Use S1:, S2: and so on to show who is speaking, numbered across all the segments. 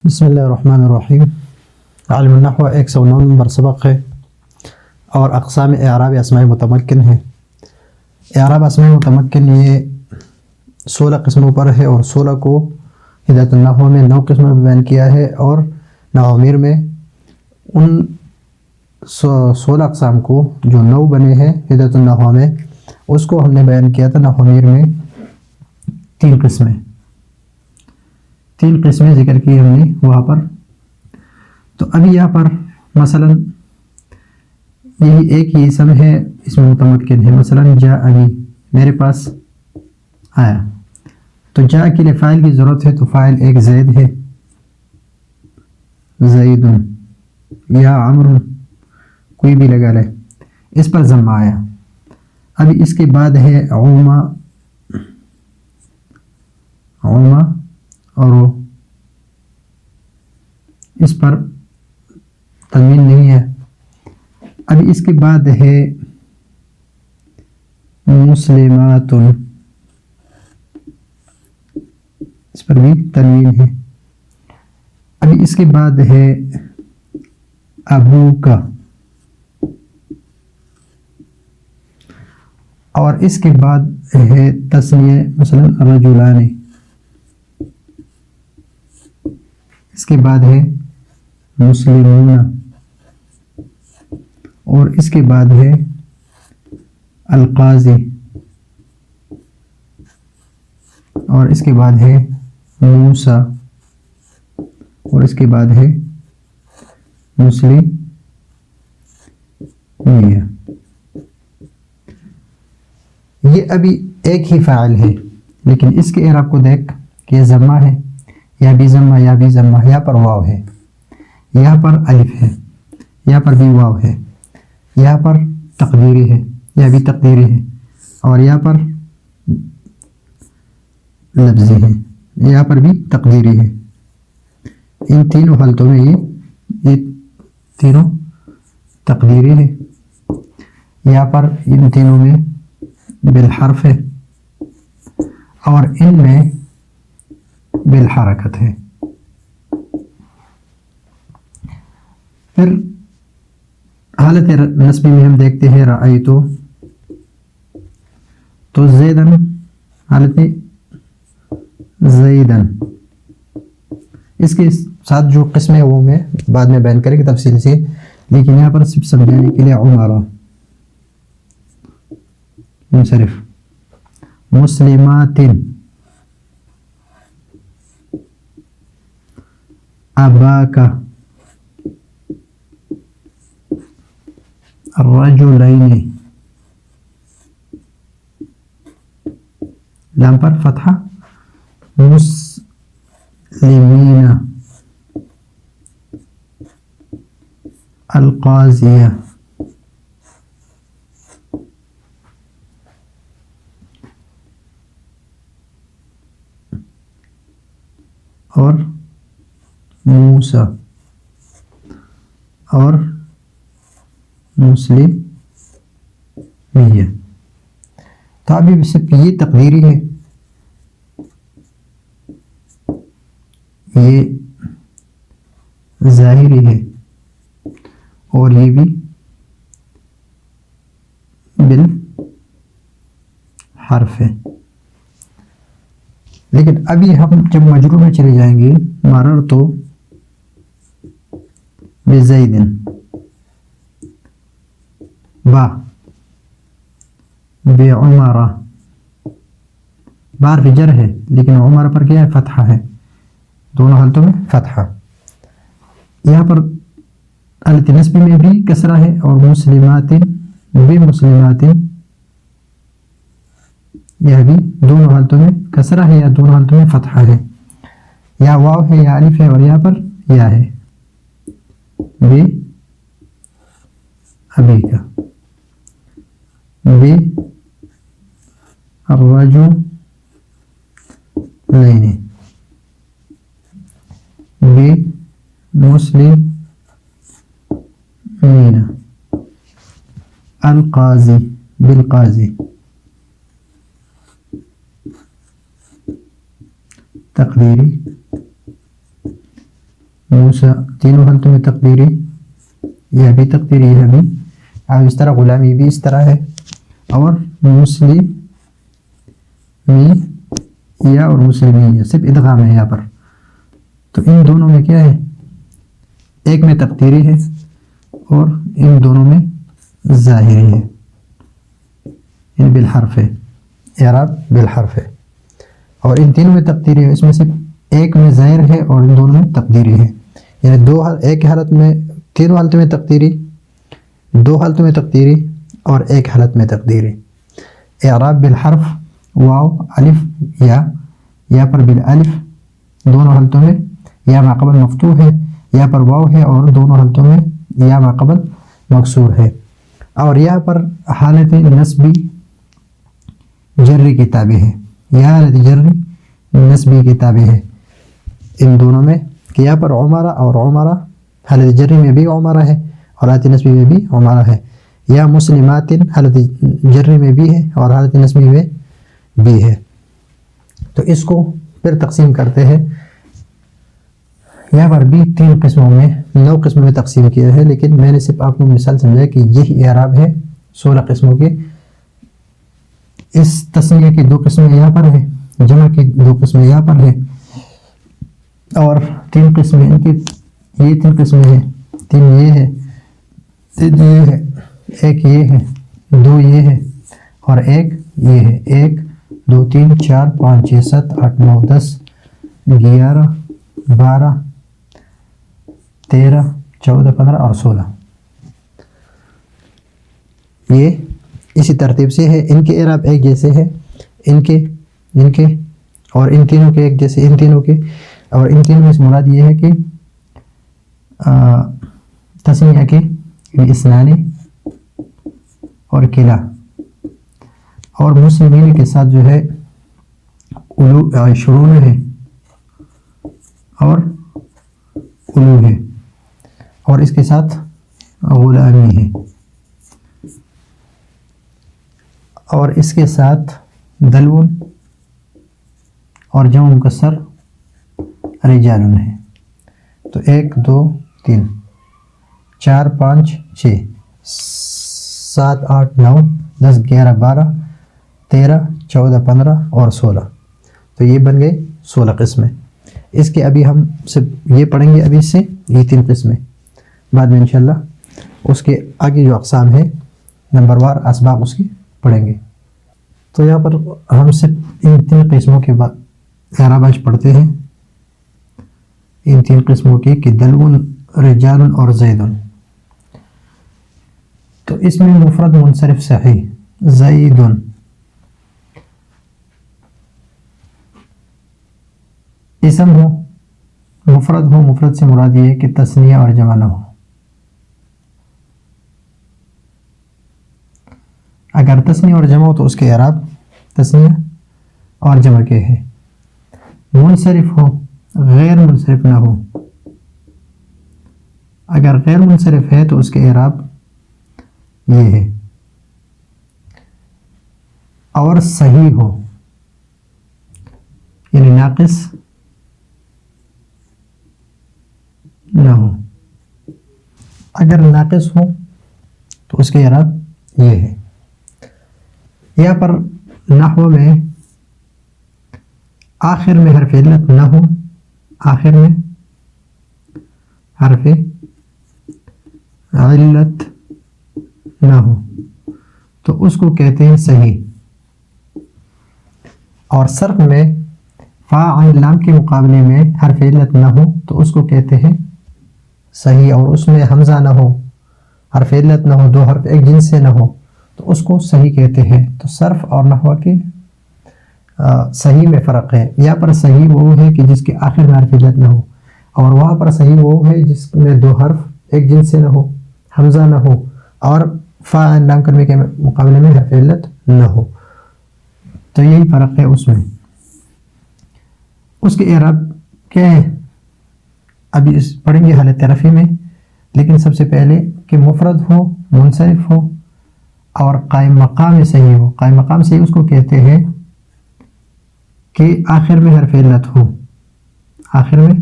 S1: بسم اللہ الرحمن الرحیم۔ عالم النحو 109 نمبر سبق ہے اور اقسام اعراب اسماء متمکن ہے۔ اعراب اسماء متمکن یہ 16 قسموں پر ہے اور 16 کو ہدایت النحو میں 9 قسموں میں بیان کیا ہے، اور نحومیر میں ان 16 اقسام کو جو 9 بنے ہیں ہدایت النحو میں، اس کو ہم نے بیان کیا تھا نحومیر میں 3 قسمیں ذکر کی ہم نے وہاں پر۔ تو ابھی یہاں پر مثلا یہی ایک ہی اسم ہے، اس میں متمکن ہے، مثلا جاءنی، میرے پاس آیا، تو جاء کے لیے فاعل کی ضرورت ہے، تو فاعل ایک زید ہے، زید یا عمر، کوئی بھی لگا لے، اس پر ضمہ آیا۔ ابھی اس کے بعد ہے عوما، اور اس پر تنوین نہیں ہے۔ ابھی اس کے بعد ہے مسلمات، اس پر بھی تنوین ہے۔ ابھی اس کے بعد ہے ابوکا، اور اس کے بعد ہے تسنیہ، مثلا رجلان، اس کے بعد ہے مسلمون، اور اس کے بعد ہے القاضی، اور اس کے بعد ہے موسیٰ، اور اس کے بعد ہے مسلم میاں۔ یہ ابھی ایک ہی فاعل ہے، لیکن اس کے اعراب کو دیکھ کہ یہ ضمہ ہے، یا بھی ضمہ، یا بھی ضمہ، یہاں پر واو ہے، یہاں پر الف ہے، یہاں پر بھی واو ہے، یہاں پر تقدیری ہے، یہ بھی تقدیری ہے، اور یہاں پر لفظی ہے، یہاں پر بھی تقدیری ہے۔ ان تینوں حالتوں میں یہ تینوں تقدیری ہے، یہاں پر ان تینوں میں بالحرف ہے، اور ان میں بالحرکت ہے۔ پھر حالت نسبی میں ہم دیکھتے ہیں رأیتو، تو زیدن، حالت زیدن، اس کے ساتھ جو قسم ہے وہ میں بعد میں بیان کریں گے تفصیل سے، لیکن یہاں پر صرف سمجھانے کے لیے عمارہ، منصرف، مسلمات، اباکا، الرجلین، لام پر فتحہ، مسلمین، القاضیہ، اور موسیٰ، اور مسلم میاں۔ تو ابھی صرف یہ تقدیری ہے، یہ ظاہری ہے، اور یہ بھی بالحرف ہے۔ لیکن ابھی ہم جب مجرور میں چلے جائیں گے، مررتو بزیدن، با بعمرہ، بار فجر ہے، لیکن عمر پر کیا ہے؟ فتحہ ہے، دونوں حالتوں میں فتحہ۔ یہاں پر حالت نسبی میں بھی کسرہ ہے، اور مسلمات بھی مسلمات، یہ بھی دونوں حالتوں میں کسرہ ہے، یا دونوں حالتوں میں فتحہ ہے، یا واو ہے، یا الف ہے، اور یہاں پر یا ہے، بے ابی کا، بے الرجلین، بے مسلمین، القاضی، بالقاضی، تقدیری، موسیٰ، تینوں حالتوں میں تقدیری، یہ بھی تقدیری ہے بھی، اب اس طرح غلامی بھی اس طرح ہے، اور مسلمی یا اور مسلمی یا صرف ادغام ہے یہاں پر. تو ان دونوں میں کیا ہے، ایک میں تقدیری ہے اور ان دونوں میں ظاہری ہے، ان بالحرف ہے، اعراب بالحرف ہے، اور ان تینوں میں تقدیری ہے، اس میں صرف ایک میں ظاہر ہے اور ان دونوں میں تقدیری ہے. یعنی ایک حالت میں، تینوں حالتوں میں تقدیری، دو حالتوں میں تقدیری اور ایک حالت میں تقدیری. اعراب بالحرف واو الف یا پر بالالف، دونوں حالتوں میں یا ما قبل مفتوح ہے، یا پر واو ہے اور دونوں حالتوں میں یا ما قبل مکسور ہے. اور یہاں پر حالت نسبی جری کتابیں ہیں، یہ حالت جری نسبی کتابیں ہیں ان دونوں میں، کہ یہاں پر عمرہ اور عمرہ حالت جری میں بھی عمرہ ہے اور حالت نسبی میں بھی عمرہ ہے، یا مسلمات حالت جری میں بھی ہے اور حالت نسبی میں بھی ہے. تو اس کو پھر تقسیم کرتے ہیں، یہاں پر بھی 3 قسموں میں 9 قسموں میں تقسیم کیا ہے، لیکن میں نے صرف آپ کو مثال سمجھا کہ یہی اعراب ہے 16 قسموں کے. اس تسنیہ کی 2 قسمیں یہاں پر ہیں، جمع کی 2 قسمیں یہاں پر ہیں، اور 3 قسمیں ان کی، یہ 3 قسمیں ہیں، 3 یہ ہے، 3 یہ ہے، ایک یہ ہے، 2 یہ ہے اور ایک یہ ہے. 1 2 3 4 5 6 7 8 9 10 11 12 13 14 15 اور 16. یہ اسی ترتیب سے ہے، ان کے اعراب ایک جیسے ہے، ان کے اور ان تینوں کے ایک جیسے، ان تینوں کے، اور ان تینوں میں سے مراد یہ ہے کہ تسنیہ کے اسنان اور کلا، اور مسلمین کے ساتھ جو ہے شرون ہے اور علو ہے، اور اس کے ساتھ غلامی ہے، اور اس کے ساتھ دلون اور جمع مکسر رجالن ہے. تو 1 2 3 4 5 6 7 8 9 10 11 12 13 14 15 اور 16. تو یہ بن گئے 16 قسمیں. اس کے ابھی ہم صرف یہ پڑھیں گے، ابھی سے یہ 3 قسمیں، بعد میں انشاءاللہ اس کے آگے جو اقسام ہے نمبر وار اسباق اس کی پڑھیں گے. تو یہاں پر ہم صرف ان 3 قسموں کے بعد اعراب آج پڑھتے ہیں، ان 3 قسموں کی، کہ دلون، رجال اور زیدن. تو اس میں مفرد منصرف صحیح زیدن، اسم ہو، مفرد ہو، مفرد سے مراد یہ ہے کہ تثنیہ اور جمع نہ ہو. اگر تثنیہ اور جمع ہو تو اس کے اعراب تثنیہ اور جمع کے ہے. منصرف ہو، غیر منصرف نہ ہو، اگر غیر منصرف ہے تو اس کے اعراب یہ ہے. اور صحیح ہو، یعنی ناقص نہ ہو. اگر ناقص ہو تو اس کے اعراب یہ ہے. یہاں پر نحو میں آخر میں حرف علت نہ ہو، آخر میں حرف علت نہ ہو تو اس کو کہتے ہیں صحیح. اور صرف میں فا عین لام کے مقابلے میں حرف علت نہ ہو تو اس کو کہتے ہیں صحیح، اور اس میں حمزہ نہ ہو، حرف علت نہ ہو، 2 حرف ایک جنس سے نہ ہو تو اس کو صحیح کہتے ہیں. تو صرف اور نحو کے صحیح میں فرق ہے. یہاں پر صحیح وہ ہے کہ جس کے آخر میں حرف علت نہ ہو، اور وہاں پر صحیح وہ ہے جس میں 2 حرف ایک جنس سے نہ ہو، حمزہ نہ ہو، اور فا عین لام کرنے کے مقابلے میں حرف علت نہ ہو. تو یہی فرق ہے اس میں. اس کے اعراب کیا ہے ابھی پڑھیں گے حالت رفع میں، لیکن سب سے پہلے کہ مفرد ہو، منصرف ہو اور قائم مقام صحیح ہو. قائم مقام صحیح اس کو کہتے ہیں کہ آخر میں حرف علت ہو، آخر میں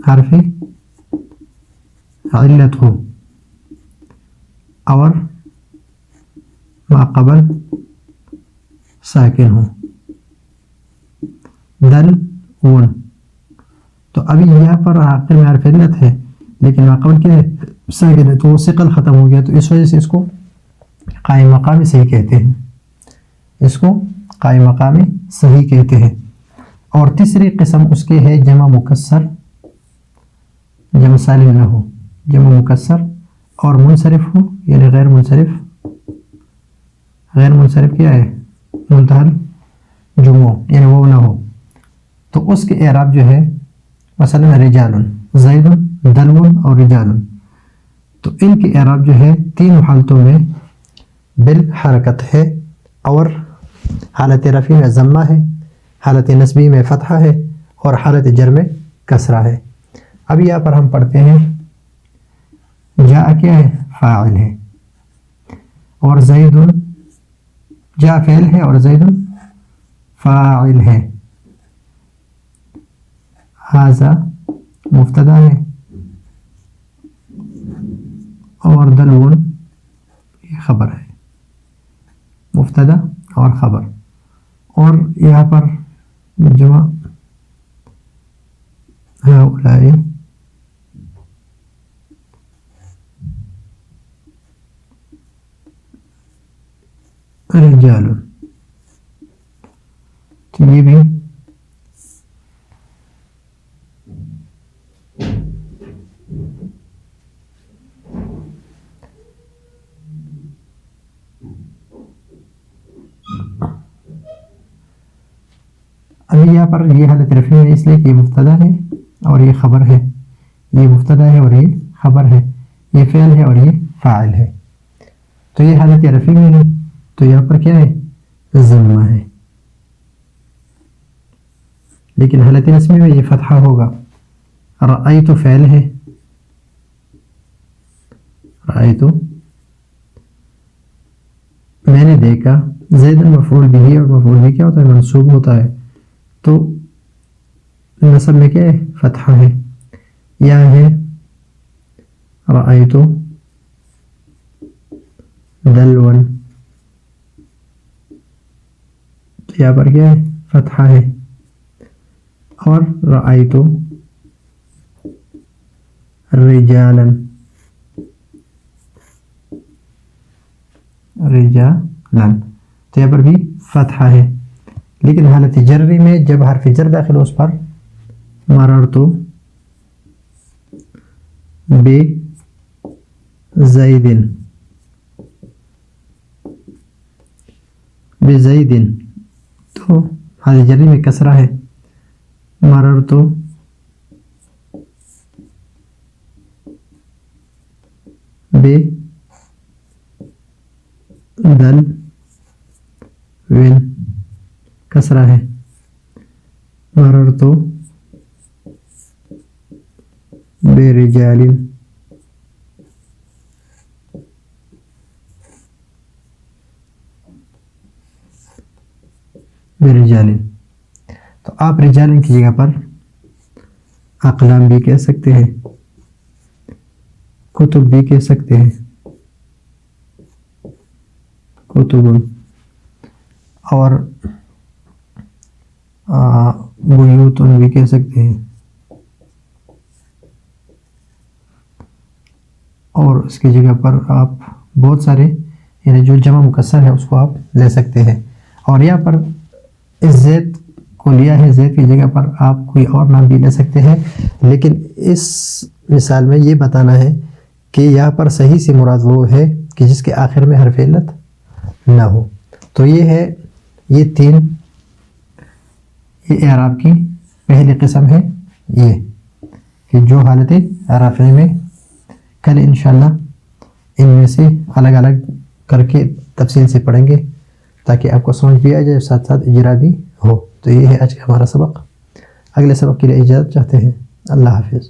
S1: حرف علت ہو اور ما قبل ساکن ہو، دل ون. تو ابھی یہاں پر آخر میں حرف علت ہے لیکن ما قبل کیا ہے؟ ساکن ہے، تو وہ ثقل ختم ہو گیا، تو اس وجہ سے اس کو قائم مقامی صحیح کہتے ہیں، اس کو قائم مقامی صحیح کہتے ہیں. اور تیسری قسم اس کے ہے جمع مکسر، جمع سالم نہ ہو، جمع مکسر اور منصرف ہو، یعنی غیر منصرف. غیر منصرف کیا ہے؟ منتہل جمعوں، یعنی وہ نہ ہو. تو اس کے اعراب جو ہے مثلا رجال، زید، دلو اور رجال، تو ان کے اعراب جو ہے تین حالتوں میں بالحرکت ہے، اور حالت رفع میں ضمہ ہے، حالت نصبی میں فتحہ ہے، اور حالت جر میں کسرہ ہے. اب یہاں پر ہم پڑھتے ہیں جاء کیا ہے؟ فاعل ہے، اور زید جاء فعل ہے اور زید فاعل ہے. ھذا مبتدا ہے اور دلون یہ خبر ہے، مبتدا اور خبر. اور یہاں پر جمع ہؤلاء رجال، تو یہ بھی ابھی یہاں پر یہ حالت رفع ہے اس لیے کہ یہ مبتدا ہے اور یہ خبر ہے، یہ مبتدا ہے اور یہ خبر ہے، یہ فعل ہے اور یہ فاعل ہے. تو یہ حالت رفع میں ہے، تو یہاں پر کیا ہے؟ ضمہ ہے. لیکن حالت نصبی میں یہ فتحہ ہوگا. رأیت فعل ہے، رأیت میں نے دیکھا، زید مفعول بھی، اور مفعول بھی کیا ہوتا ہے؟ منصوب ہوتا ہے. تو نصب میں کیا ہے؟ فتحہ ہے. یہاں ہے رأیت دلون، تو یہاں پر کیا ہے؟ فتحہ ہے. اور رأیت رجالا، رجالا، تو یہاں پر بھی فتحہ ہے. لیکن حالت جری میں جب حرف جر داخل ہو اس پر مررت بزید، بزید، تو حالت جری میں کسرہ ہے. مررت بدل ون، کسرہ ہے. مررت برجال، برجال. تو آپ رجال کی جگہ پر اقلام بھی کہہ سکتے ہیں، کتب بھی کہہ سکتے ہیں، کتب، اور بیوت بھی کہہ سکتے ہیں، اور اس کی جگہ پر آپ بہت سارے یعنی جو جمع مکسر ہے اس کو آپ لے سکتے ہیں. اور یہاں پر اس زید کو لیا ہے، زید کی جگہ پر آپ کوئی اور نام بھی لے سکتے ہیں. لیکن اس مثال میں یہ بتانا ہے کہ یہاں پر صحیح سے مراد وہ ہے کہ جس کے آخر میں حرف علت نہ ہو. تو یہ ہے، یہ تین، یہ اعراب کی پہلی قسم ہے، یہ کہ جو حالت رفع میں کل انشاءاللہ ان میں سے الگ الگ کر کے تفصیل سے پڑھیں گے تاکہ آپ کو سمجھ بھی آ جائے، ساتھ ساتھ اجرا بھی ہو. تو یہ ہے آج کا ہمارا سبق. اگلے سبق کے لیے اجازت چاہتے ہیں. اللہ حافظ.